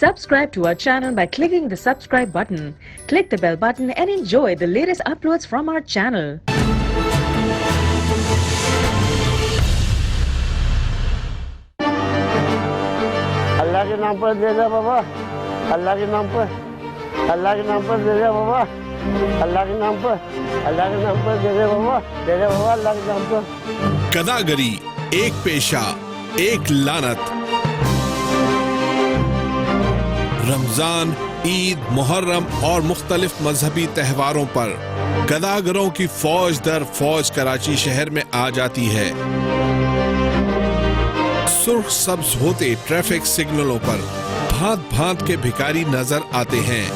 Subscribe to our channel by clicking the subscribe button. Click the bell button and enjoy the latest uploads from our channel. अल्लाह के नाम पर दे दे बाबा, अल्लाह के नाम पर, अल्लाह के नाम पर दे दे बाबा, अल्लाह के नाम पर, अल्लाह के नाम पर दे दे बाबा, दे दे बाबा अल्लाह के नाम पर। गदागरी एक पेशा, एक लानत। रमजान, ईद, मुहर्रम और मुख्तलिफ मजहबी त्योहारों पर गदागरों की फौज दर फौज कराची शहर में आ जाती है। सुर्ख सब्ज होते ट्रैफिक सिग्नलों पर भांत भांत के भिखारी नजर आते हैं।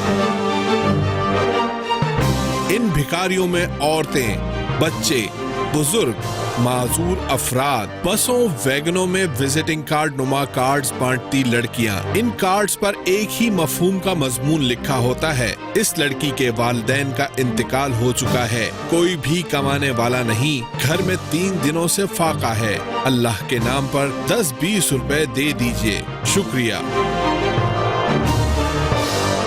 इन भिखारियों में औरतें, बच्चे, बुजुर्ग, माजूर अफराद, बसों वैगनों में विजिटिंग कार्ड नुमा कार्ड्स बांटती लड़कियां। इन कार्ड्स पर एक ही मफहूम का मजमून लिखा होता है, इस लड़की के वालिदैन का इंतकाल हो चुका है, कोई भी कमाने वाला नहीं, घर में 3 दिनों से फाका है, अल्लाह के नाम पर 10-20 रुपए दे दीजिए, शुक्रिया।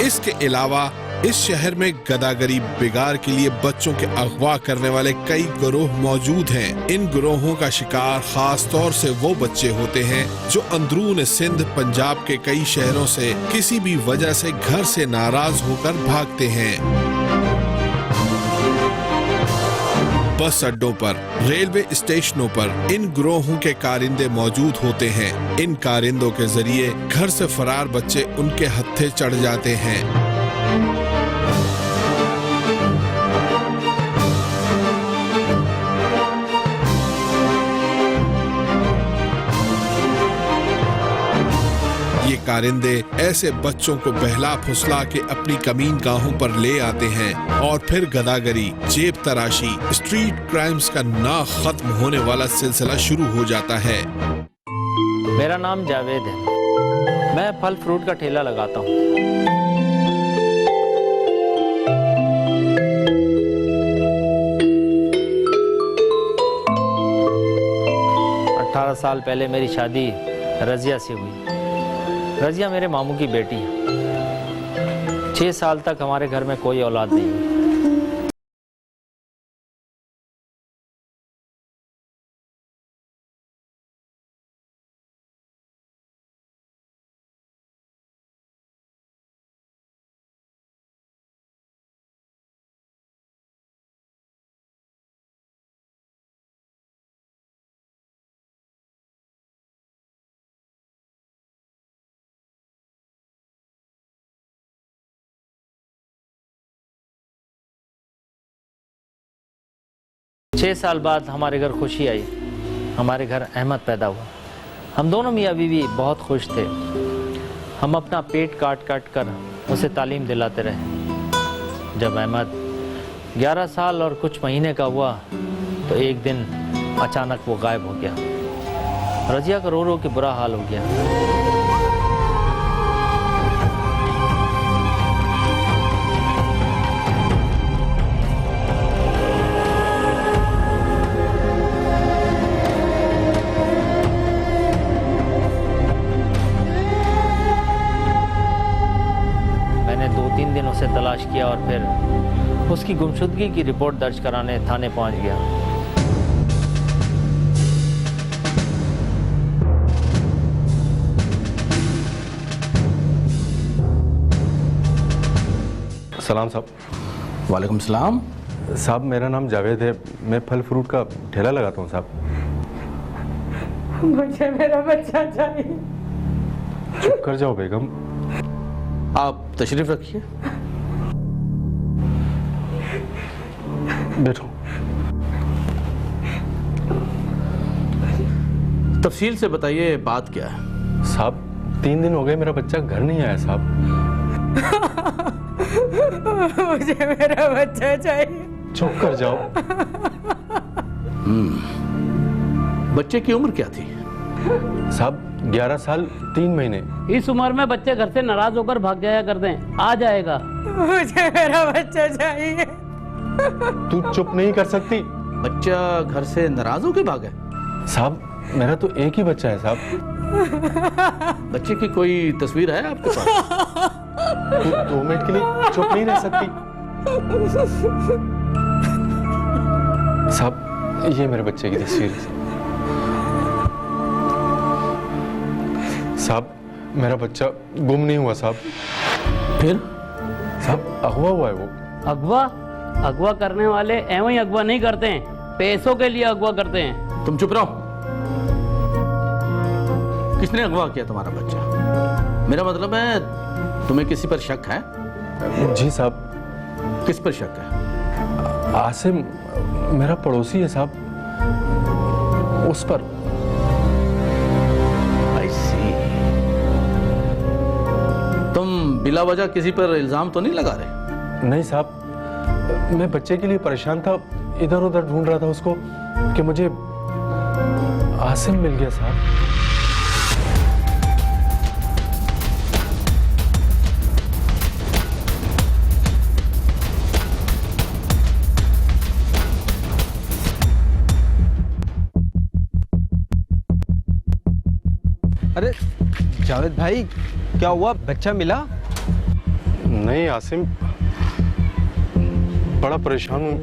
इसके अलावा इस शहर में गदागरी बिगाड़ के लिए बच्चों के अगवा करने वाले कई गिरोह मौजूद हैं। इन गिरोहों का शिकार खास तौर से वो बच्चे होते हैं जो अंदरून सिंध, पंजाब के कई शहरों से किसी भी वजह से घर से नाराज होकर भागते हैं। बस अड्डों पर, रेलवे स्टेशनों पर इन गिरोहों के कारिंदे मौजूद होते हैं। इन कारिंदों के जरिए घर से फरार बच्चे उनके हत्थे चढ़ जाते हैं। ये कारिंदे ऐसे बच्चों को बहला फुसला के अपनी कमीन गाहों पर ले आते हैं और फिर गदागरी, जेब तराशी, स्ट्रीट क्राइम्स का ना खत्म होने वाला सिलसिला शुरू हो जाता है। मेरा नाम जावेद है, मैं फल फ्रूट का ठेला लगाता हूँ। साल पहले मेरी शादी रजिया से हुई। रजिया मेरे मामू की बेटी है। 6 साल तक हमारे घर में कोई औलाद नहीं हुई। छह साल बाद हमारे घर खुशी आई, हमारे घर अहमद पैदा हुआ। हम दोनों मियाँ बीवी बहुत खुश थे। हम अपना पेट काट काट कर उसे तालीम दिलाते रहे। जब अहमद 11 साल और कुछ महीने का हुआ तो एक दिन अचानक वो गायब हो गया। रजिया का रो रो के बुरा हाल हो गया। उसे तलाश किया और फिर उसकी गुमशुदगी की रिपोर्ट दर्ज कराने थाने पहुंच गया। सलाम साहब। वालेकुम सलाम। साहब मेरा नाम जावेद है, मैं फल फ्रूट का ठेला लगाता हूँ साहब। मुझे मेरा बच्चा चाहिए। चुप कर जाओ बेगम। आप तशरीफ रखिए, बैठो। तफसील से बताइए बात क्या है। साहब 3 दिन हो गए मेरा बच्चा घर नहीं आया साहब। मुझे मेरा बच्चा चाहिए। चुप कर जाओ। बच्चे की उम्र क्या थी? साहब 11 साल 3 महीने। इस उम्र में बच्चे घर से नाराज होकर भाग जाया करते हैं, आ जाएगा। मुझे मेरा बच्चा चाहिए। तू चुप नहीं कर सकती। बच्चा घर से नाराज होकर भागा? साहब मेरा तो एक ही बच्चा है साहब। बच्चे की कोई तस्वीर है आपके पास? तू 2 मिनट के लिए चुप नहीं रह सकती? साहब, ये मेरे बच्चे की तस्वीर है। साहब, मेरा बच्चा गुम नहीं हुआ साहब। फिर? साहब, अगवा हुआ है वो। अगवा? अगवा करने वाले एवं ही अगवा नहीं करते हैं, पैसों के लिए अगवा करते हैं। तुम चुप रहो। किसने अगवा किया तुम्हारा बच्चा? मेरा मतलब है तुम्हें किसी पर शक है? जी साहब। किस पर शक है? आसिम मेरा पड़ोसी है साहब, उस पर। I see। तुम बिला वजह किसी पर इल्जाम तो नहीं लगा रहे? नहीं साहब, मैं बच्चे के लिए परेशान था, इधर उधर ढूंढ रहा था उसको कि मुझे आसिम मिल गया साहब। अरे जावेद भाई, क्या हुआ? बच्चा मिला? नहीं आसिम, बड़ा परेशान हूँ,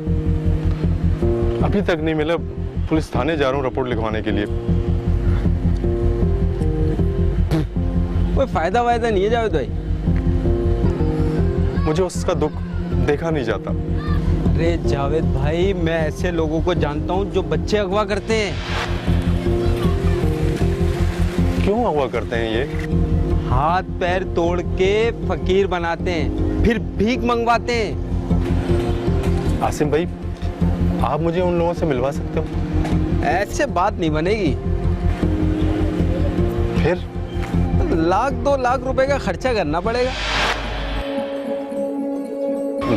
अभी तक नहीं मिला। पुलिस थाने जा रहा हूँ रिपोर्ट लिखवाने के लिए। कोई फायदा वायदा नहीं है जावेद भाई? मुझे उसका दुख देखा नहीं जाता। अरे जावेद भाई, मैं ऐसे लोगों को जानता हूँ जो बच्चे अगवा करते हैं। क्यों अगवा करते हैं ये? हाथ पैर तोड़ के फकीर बनाते हैं, फिर भीख मंगवाते हैं। आसिम भाई, आप मुझे उन लोगों से मिलवा सकते हो? ऐसे बात नहीं बनेगी। फिर? 1-2 लाख रुपए का खर्चा करना पड़ेगा।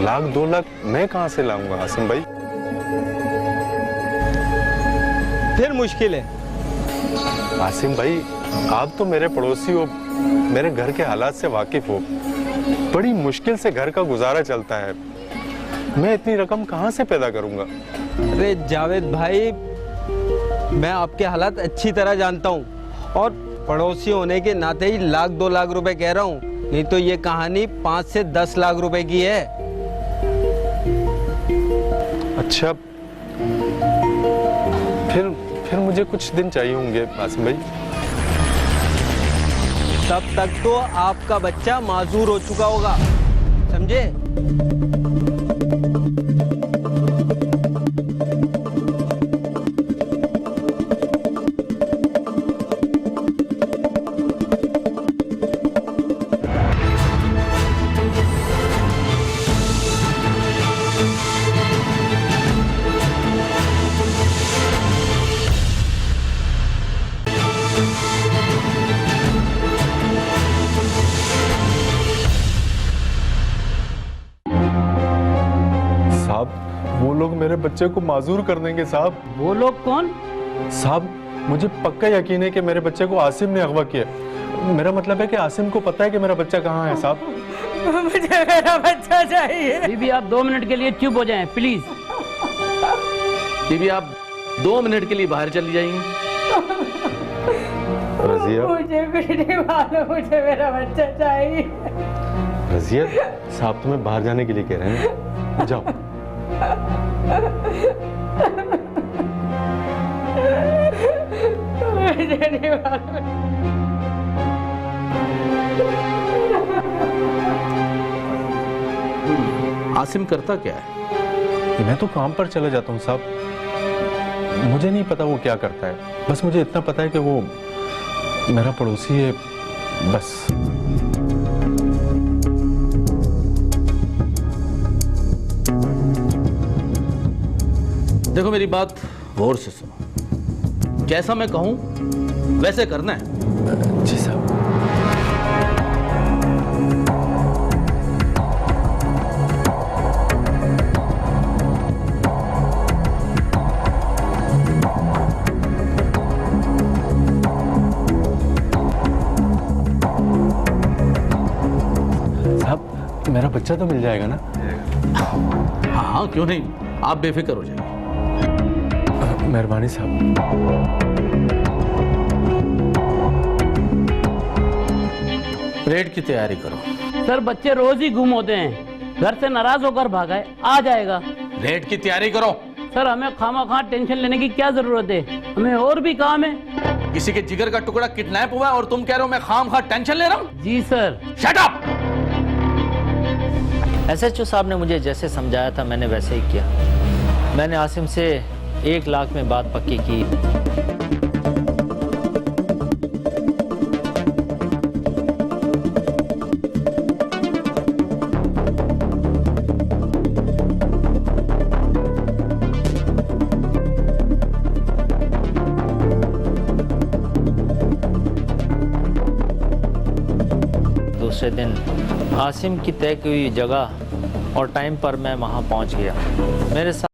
1-2 लाख मैं कहाँ से लाऊंगा आसिम भाई? फिर मुश्किल है। आसिम भाई, आप तो मेरे पड़ोसी हो, मेरे घर के हालात से वाकिफ हो। बड़ी मुश्किल से घर का गुजारा चलता है, मैं इतनी रकम कहाँ से पैदा करूंगा? अरे जावेद भाई, मैं आपके हालात अच्छी तरह जानता हूँ और पड़ोसी होने के नाते ही 1-2 लाख रुपए कह रहा हूँ, नहीं तो ये कहानी 5 से 10 लाख रुपए की है। अच्छा, फिर मुझे कुछ दिन चाहिए होंगे आसिम भाई। तब तक तो आपका बच्चा माजूर हो चुका होगा, समझे? वो लोग मेरे बच्चे को माजूर कर देंगे साहब। वो लोग कौन? साहब, मुझे पक्का यकीन है कि मेरे बच्चे को आसिम ने अगवा किया। मेरा मतलब है कि आसिम को पता है कि मेरा बच्चा कहाँ है साहब। मुझे मेरा बच्चा चाहिए। बीबी, आप 2 मिनट के लिए चुप हो जाएं, प्लीज। बीबी, आप 2 मिनट के लिए बाहर चली जाएंगे। रजिया, मुझे भी नहीं मालूम, मुझे मेरा बच्चा चाहिए। रजिया, साहब तुम्हें बाहर जाने के लिए कह रहे हैं, जाओ। मुझे नहीं मालूम। आसिम करता क्या है? मैं तो काम पर चला जाता हूँ साहब, मुझे नहीं पता वो क्या करता है। बस मुझे इतना पता है कि वो मेरा पड़ोसी है, बस। देखो, मेरी बात गौर से सुनो। जैसा मैं कहूं वैसे करना है। जी साहब। साहब, मेरा बच्चा तो मिल जाएगा ना? हाँ, क्यों नहीं, आप बेफिक्र हो जाइए। मेहरबानी साहब। रेड की तैयारी करो। सर बच्चे रोज ही गुम होते हैं, घर से नाराज होकर भागा है, आ जाएगा। रेड की तैयारी करो। सर हमें खामा टेंशन लेने की क्या जरूरत है, हमें और भी काम है। किसी के जिगर का टुकड़ा किडनैप हुआ और तुम कह रहे हो मैं खामखा टेंशन ले रहा हूँ? जी सर। Shut up. एसएचओ साहब ने मुझे जैसे समझाया था मैंने वैसे ही किया। मैंने आसिम से 1 लाख में बात पक्की की। दूसरे दिन आसिम की तय की हुई जगह और टाइम पर मैं वहां पहुंच गया। मेरे साथ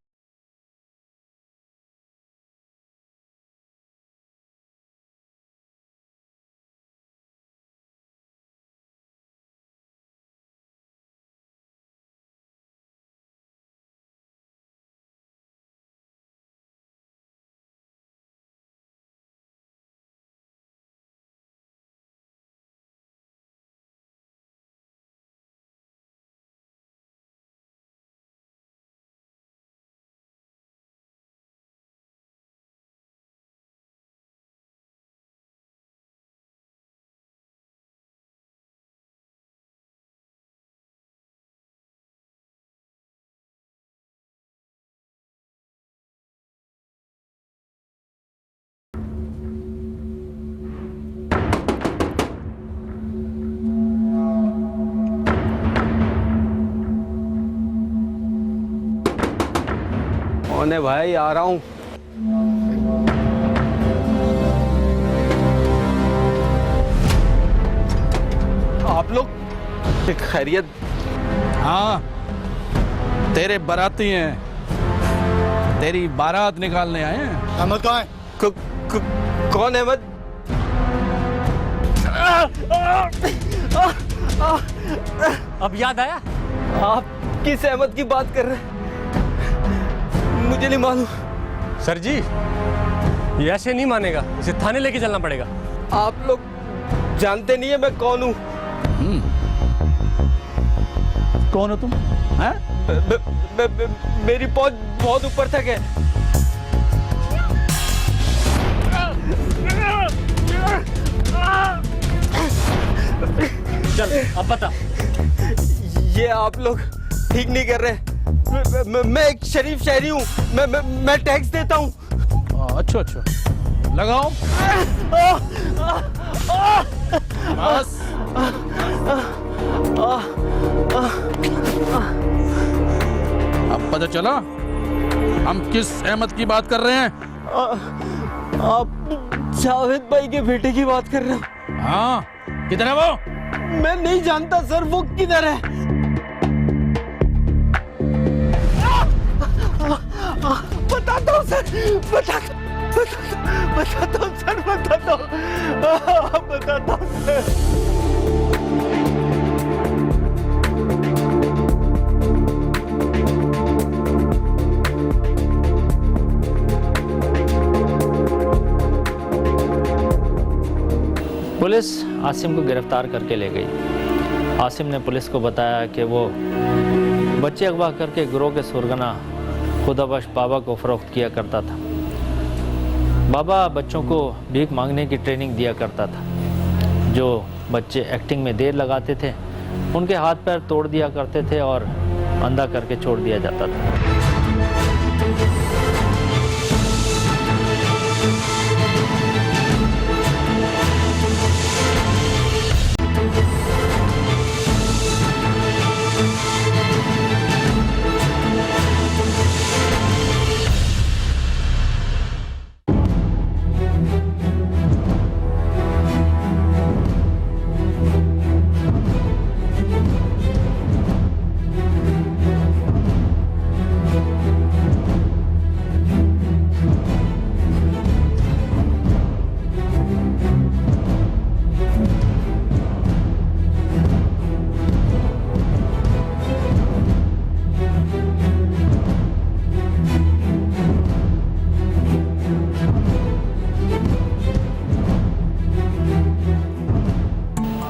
कौन है भाई? आ रहा हूँ। आप लोग खैरियत? हाँ, तेरे बाराती हैं, तेरी बारात निकालने आए हैं। अहमद कहाँ है? कौन अहमद? अब याद आया? आप किस अहमद की बात कर रहे हैं? मुझे नहीं मालूम। सर जी, ये ऐसे नहीं मानेगा, इसे थाने लेके चलना पड़ेगा। आप लोग जानते नहीं है मैं कौन हूँ। कौन हो तुम? हैं? मेरी पहुंच बहुत ऊपर तक है। चल अब बता। ये आप लोग ठीक नहीं कर रहे। मैं एक शरीफ शहरी हूँ, मैं टैक्स देता हूँ। अच्छा अच्छा, लगाओ। बस। अब पता चला हम किस अहमद की बात कर रहे हैं? आप जावेद भाई के बेटे की बात कर रहे हो? हाँ, किधर है वो? मैं नहीं जानता सर, वो किधर है? बताता हूँ सर, बताता हूँ सर, बताता हूँ सर। पुलिस आसिम को गिरफ्तार करके ले गई। आसिम ने पुलिस को बताया कि वो बच्चे अगवा करके गिरोह के सुरगना खुदाबख्श बाबा को फरोख्त किया करता था। बाबा बच्चों को भीख मांगने की ट्रेनिंग दिया करता था। जो बच्चे एक्टिंग में देर लगाते थे उनके हाथ पैर तोड़ दिया करते थे और अंधा करके छोड़ दिया जाता था।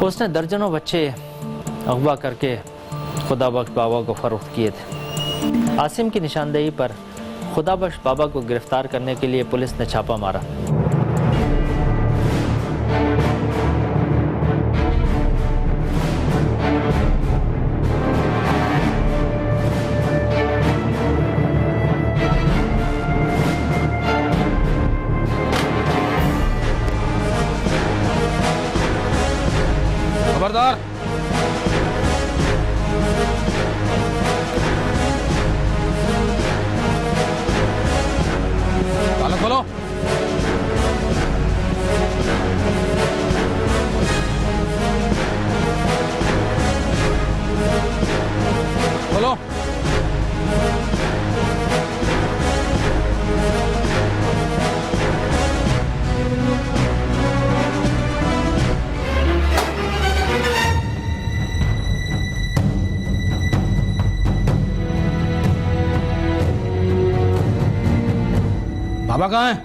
उसने दर्जनों बच्चे अगवा करके खुदाबख्श बाबा को फरोख्त किए थे। आसिम की निशानदेही पर खुदाबख्श बाबा को गिरफ्तार करने के लिए पुलिस ने छापा मारा। खबरदार, ताला खोलो। खोलो। बाबा कहाँ है?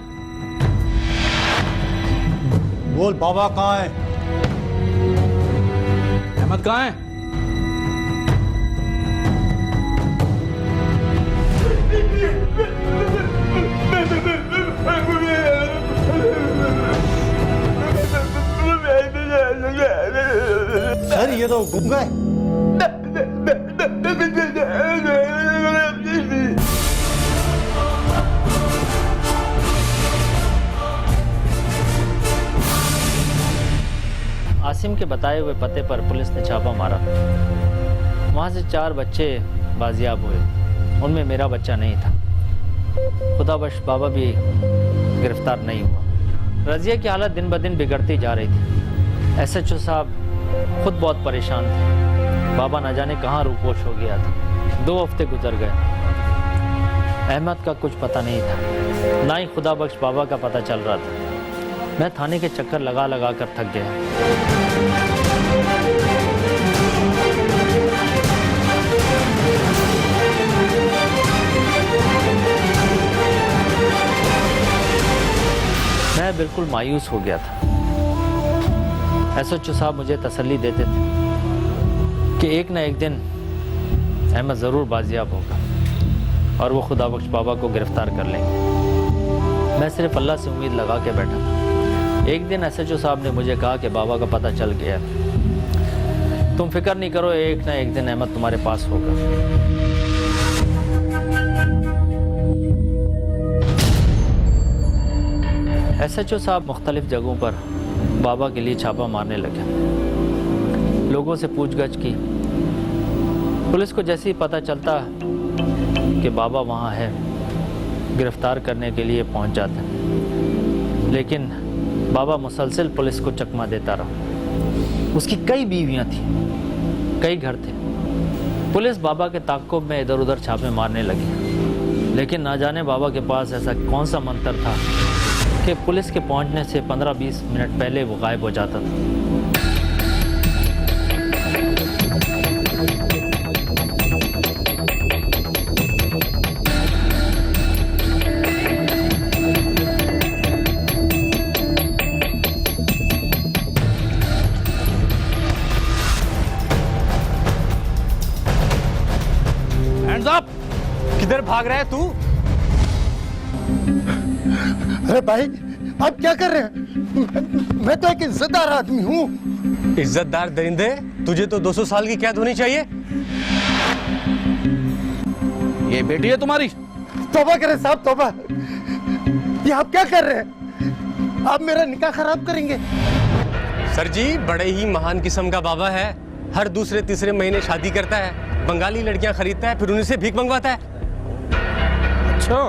बोल बाबा कहाँ है? अहमद कहाँ है? सर ये तो गूंगा है। आसिम के बताए हुए पते पर पुलिस ने छापा मारा। वहाँ से 4 बच्चे बाजियाब हुए, उनमें मेरा बच्चा नहीं था। खुदाबख्श बाबा भी गिरफ्तार नहीं हुआ। रजिया की हालत दिन ब दिन बिगड़ती जा रही थी। SHO साहब खुद बहुत परेशान थे। बाबा न जाने कहाँ रूपोश हो गया था। 2 हफ्ते गुजर गए। अहमद का कुछ पता नहीं था, ना ही खुदाबख्श बाबा का पता चल रहा था। मैं थाने के चक्कर लगा लगा कर थक गया। मैं बिल्कुल मायूस हो गया था। SHO साहब मुझे तसल्ली देते थे कि एक न एक दिन अहमद ज़रूर बाजियाब होगा और वो खुदाबख्श बाबा को गिरफ्तार कर लेंगे। मैं सिर्फ अल्लाह से उम्मीद लगा के बैठा था। एक दिन SHO साहब ने मुझे कहा कि बाबा का पता चल गया, तुम फिक्र नहीं करो, एक ना एक दिन अहमद तुम्हारे पास होगा। SHO साहब मुख्तलिफ जगहों पर बाबा के लिए छापा मारने लगे। लोगों से पूछगछ की। पुलिस को जैसे ही पता चलता कि बाबा वहाँ है, गिरफ्तार करने के लिए पहुँच जाते। लेकिन बाबा मुसलसल पुलिस को चकमा देता रहा। उसकी कई बीवियां थीं, कई घर थे। पुलिस बाबा के ताक़ुब में इधर उधर छापे मारने लगी। लेकिन ना जाने बाबा के पास ऐसा कौन सा मंत्र था कि पुलिस के पहुंचने से 15-20 मिनट पहले वो गायब हो जाता था। किधर भाग रहा है तू? अरे भाई आप क्या कर रहे हैं? मैं तो एक इज्जतदार आदमी हूँ। इज्जतदार दरिंदे, तुझे तो 200 साल की कैद होनी चाहिए। ये बेटी है तुम्हारी? तौबा करें साहब, तौबा। ये आप क्या कर रहे हैं? आप मेरा निकाह खराब करेंगे। सर जी, बड़े ही महान किस्म का बाबा है। हर दूसरे तीसरे महीने शादी करता है, बंगाली लड़कियां खरीदता है, फिर उन्हीं से भीख मंगवाता है। अच्छा,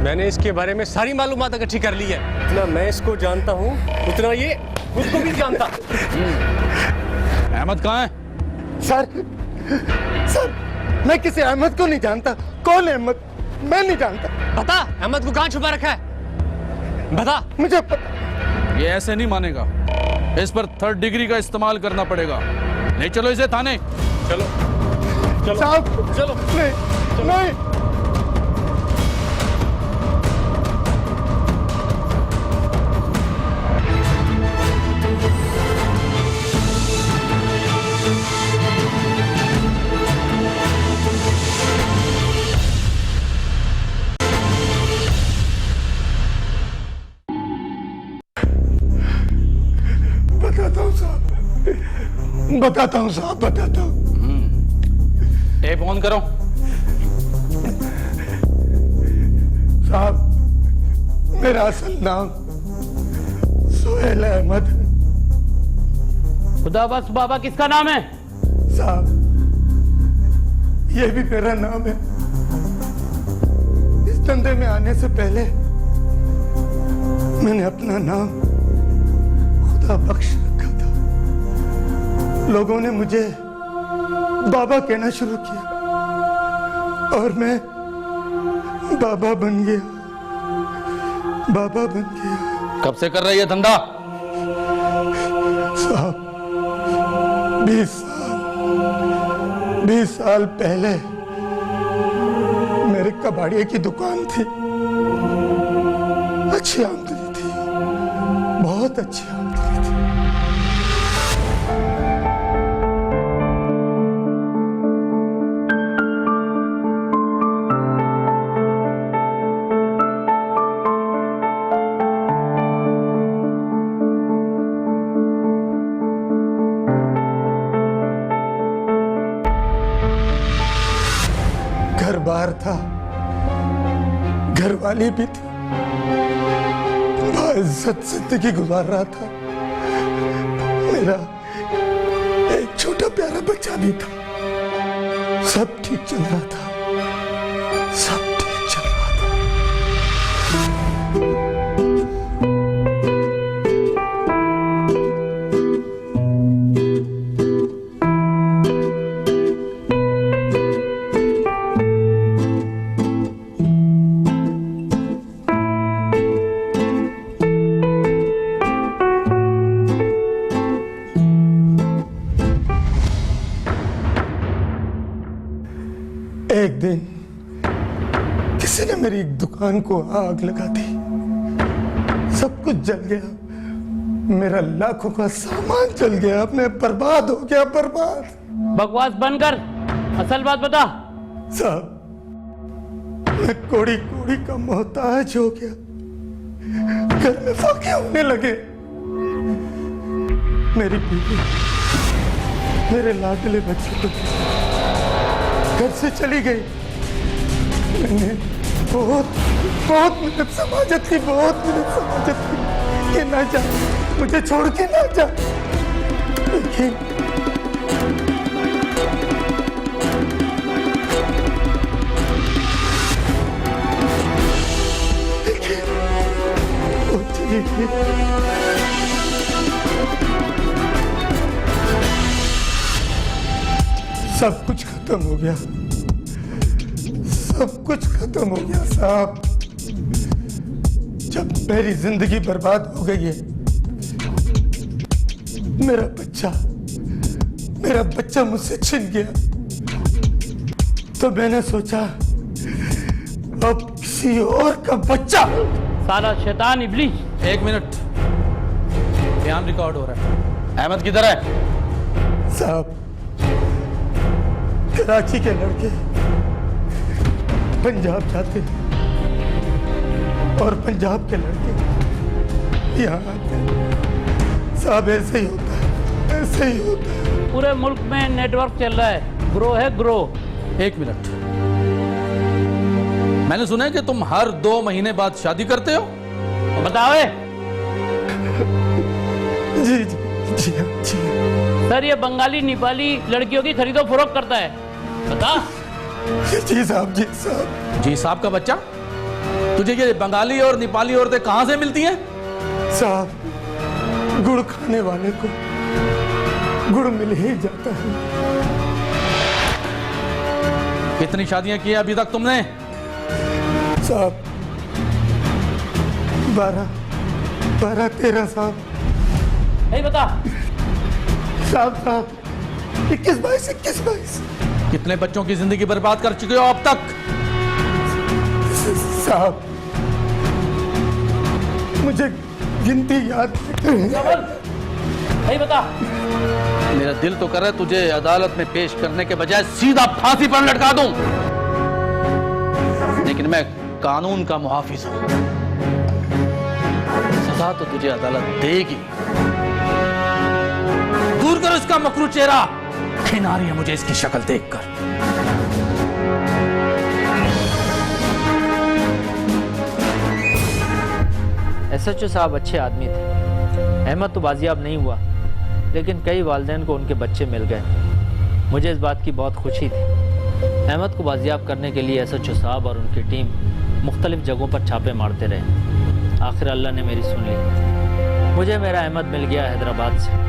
मैंने इसके बारे में सारी मालूमात इकट्ठी कर ली है। इतना मैं इसको जानता हूँ, उतना ये उसको भी जानता। अहमद कहाँ है? सर मैं किसी अहमद को नहीं जानता। कौन है अहमद? मैं नहीं जानता। बता, अहमद को कहाँ छुपा रखा है? बता। मुझे पता। ये ऐसे नहीं मानेगा, इस पर 3rd डिग्री का इस्तेमाल करना पड़ेगा। नहीं, चलो इसे थाने। चलो चलो साहब, चलो। नहीं। बताता हूँ साहब, बताता हूँ। टेप ऑन करो। साहब, मेरा असल नाम सुहेल अहमद। खुदाबख्श बाबा किसका नाम है? साहब, ये भी मेरा नाम है। इस धंधे में आने से पहले मैंने अपना नाम खुदा बख्श रखा था। लोगों ने मुझे बाबा कहना शुरू किया और मैं बाबा बन गया, बाबा बन गया। कब से कर रही है धंधा? साहब, 20 साल पहले मेरे कबाड़िए की दुकान थी। अच्छी आमदनी थी, बहुत अच्छी आमदनी थी। घर बार था, घरवाली भी थी, बाइज्जत जिंदगी गुजार रहा था। मेरा एक छोटा प्यारा बच्चा भी था। सब ठीक चल रहा था, सब ठीक चल रहा था। एक दिन किसी ने मेरी दुकान को आग लगा दी। सब कुछ जल गया, मेरा लाखों का सामान जल गया। मैं बर्बाद हो गया, बर्बाद। बकवास बंद कर, असल बात बता। साहब, मैं कोड़ी कोड़ी का मोहताज हो गया। घर में फाके होने लगे। मेरी बीवी मेरे लाडले बच्चे को घर से चली गई। मैंने बहुत मेहनत समाजत की, बहुत मेहनत समाजत की कि ना जा, मुझे छोड़ के ना जा। लेकिन वो चली गई। सब कुछ खत्म हो गया, सब कुछ खत्म हो गया साहब। जब मेरी जिंदगी बर्बाद हो गई है, मेरा बच्चा मुझसे छिन गया, तो मैंने सोचा अब किसी और का बच्चा। साला शैतान इब्लीस। 1 मिनट, बयान रिकॉर्ड हो रहा है। अहमद किधर है? साहब, कराची के लड़के पंजाब जाते और पंजाब के लड़के यहाँ आते। साहब, ऐसे ही होता है, ऐसे ही होता है। पूरे मुल्क में नेटवर्क चल रहा है, ग्रो है ग्रो। 1 मिनट, मैंने सुना है कि तुम हर 2 महीने बाद शादी करते हो। तो बताओ। जी जी जी जी। सर, ये बंगाली नेपाली लड़कियों की खरीदो फरोख्त करता है। बता। जी साहब, जी साहब। जी साहब का बच्चा, तुझे ये बंगाली और नेपाली औरतें कहां से मिलती हैं? साहब, गुड़ खाने वाले को गुड़ मिल ही जाता है। कितनी शादियां की हैं अभी तक तुमने? साहब, 12-13 साहब। नहीं बता। साहब, 21-22। कितने बच्चों की जिंदगी बर्बाद कर चुके हो अब तक? साहब, मुझे गिनती याद नहीं बता। मेरा दिल तो कर रहा है तुझे अदालत में पेश करने के बजाय सीधा फांसी पर लटका दूं, लेकिन मैं कानून का मुहाफिज हूं। सजा तो तुझे अदालत देगी। दूर करो इसका मकरू चेहरा, घिन आ रही है मुझे इसकी शक्ल देखकर। SHO साहब अच्छे आदमी थे। अहमद तो बाजियाब नहीं हुआ, लेकिन कई वालिदैन को उनके बच्चे मिल गए। मुझे इस बात की बहुत खुशी थी। अहमद को बाजियाब करने के लिए SHO साहब और उनकी टीम मुख्तलिफ जगहों पर छापे मारते रहे। आखिर अल्लाह ने मेरी सुन ली। मुझे मेरा अहमद मिल गया हैदराबाद से।